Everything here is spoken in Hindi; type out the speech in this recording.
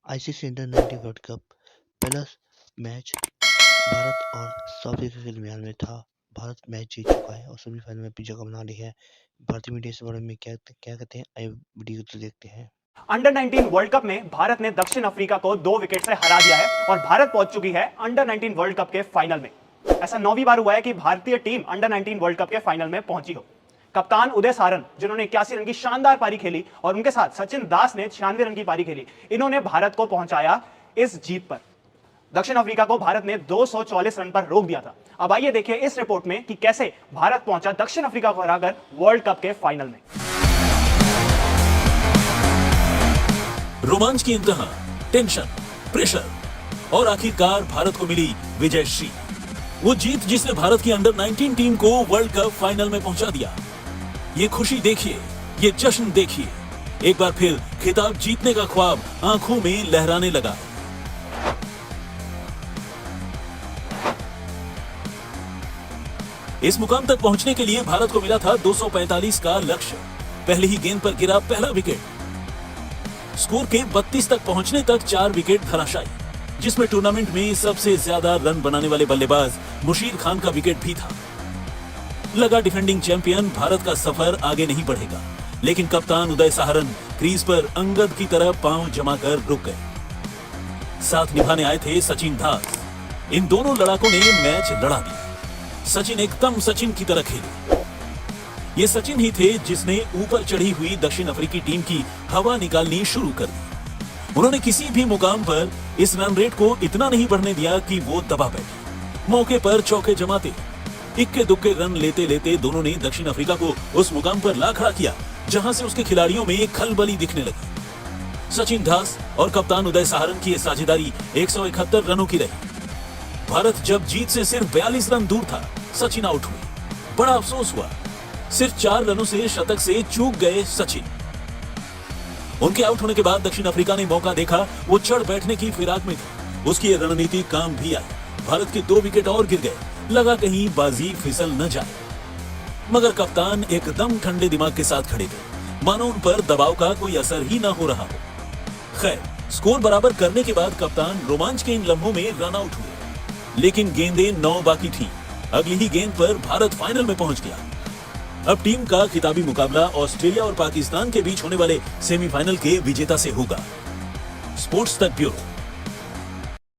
आईसीसी अंडर-19 वर्ल्ड कप पहला मैच भारत और साउथ अफ्रीका के दरमियान में था। भारत मैच जीत चुका है और सेमीफाइनल में अपनी जगह बना ली है। भारतीय मीडिया इस बारे में क्या कहते हैं, आइए वीडियो को देखते हैं। अंडर 19 वर्ल्ड कप में भारत ने दक्षिण अफ्रीका को 2 विकेट से हरा दिया है और भारत पहुंच चुकी है अंडर 19 वर्ल्ड कप के फाइनल में। ऐसा 9वीं बार हुआ है कि भारतीय टीम अंडर 19 वर्ल्ड कप के फाइनल में पहुंची हो। कप्तान उदय साहरन, जिन्होंने 81 रन की शानदार पारी खेली, और उनके साथ सचिन दास ने 96 रन की पारी खेली, इन्होंने भारत को पहुंचाया इस जीत पर। दक्षिण अफ्रीका को भारत ने 244 रन पर रोक दिया था। अब आइए देखिए इस रिपोर्ट में कि कैसे भारत पहुंचा दक्षिण अफ्रीका को हराकर वर्ल्ड कप के फाइनल में। रोमांच की इंतहा, टेंशन, प्रेशर और आखिरकार भारत को मिली विजयश्री, वो जीत जिसने भारत की अंडर 19 टीम को वर्ल्ड कप फाइनल में पहुंचा दिया। ये खुशी देखिए, ये जश्न देखिए, एक बार फिर खिताब जीतने का ख्वाब आंखों में लहराने लगा। इस मुकाम तक पहुंचने के लिए भारत को मिला था 245 का लक्ष्य। पहले ही गेंद पर गिरा पहला विकेट। स्कोर के 32 तक पहुंचने तक 4 विकेट धराशायी, जिसमें टूर्नामेंट में सबसे ज्यादा रन बनाने वाले बल्लेबाज मुशीर खान का विकेट भी था। लगा डिफेंडिंग चैंपियन भारत का सफर आगे नहीं बढ़ेगा, लेकिन कप्तान उदय साहरन क्रीज पर अंगद की तरह पांव जमाकर रुक गए। साथ निभाने आए थे सचिन दास। इन दोनों लड़ाकों ने मैच लड़ा दिया। सचिन एकदम सचिन की तरह खेले। ये सचिन ही थे जिसने ऊपर चढ़ी हुई दक्षिण अफ्रीकी टीम की हवा निकालनी शुरू कर दी। उन्होंने किसी भी मुकाम पर इस रन रेट को इतना नहीं बढ़ने दिया कि वो दबा बैठे। मौके पर चौके जमाते, इक्के दुक्के रन लेते लेते दोनों ने दक्षिण अफ्रीका को उस मुकाम पर ला खड़ा किया जहां से उसके खिलाड़ियों में खलबली दिखने लगी। सचिन दास और कप्तान उदय साहरन की साझेदारी 171 रनों की रही। भारत जब जीत से सिर्फ 42 रन दूर था, सचिन आउट हुए। बड़ा अफसोस हुआ, सिर्फ 4 रनों से शतक से चूक गए सचिन। उनके आउट होने के बाद दक्षिण अफ्रीका ने मौका देखा, वो चढ़ बैठने की फिराक में थी। उसकी रणनीति काम भी आई। भारत के 2 विकेट और गिर गए। लगा कहीं बाजी फिसल न जाए, मगर कप्तान एकदम ठंडे दिमाग के साथ खड़े थे, मानो उन पर दबाव का कोई असर ही ना हो रहा हो। खैर, स्कोर बराबर करने के बाद कप्तान रोमांच के इन लम्हों में रन आउट हुए, लेकिन गेंदें 9 बाकी थी। अगली ही गेंद पर भारत फाइनल में पहुंच गया। अब टीम का खिताबी मुकाबला ऑस्ट्रेलिया और पाकिस्तान के बीच होने वाले सेमीफाइनल के विजेता से होगा। स्पोर्ट्स तक ब्यूरो।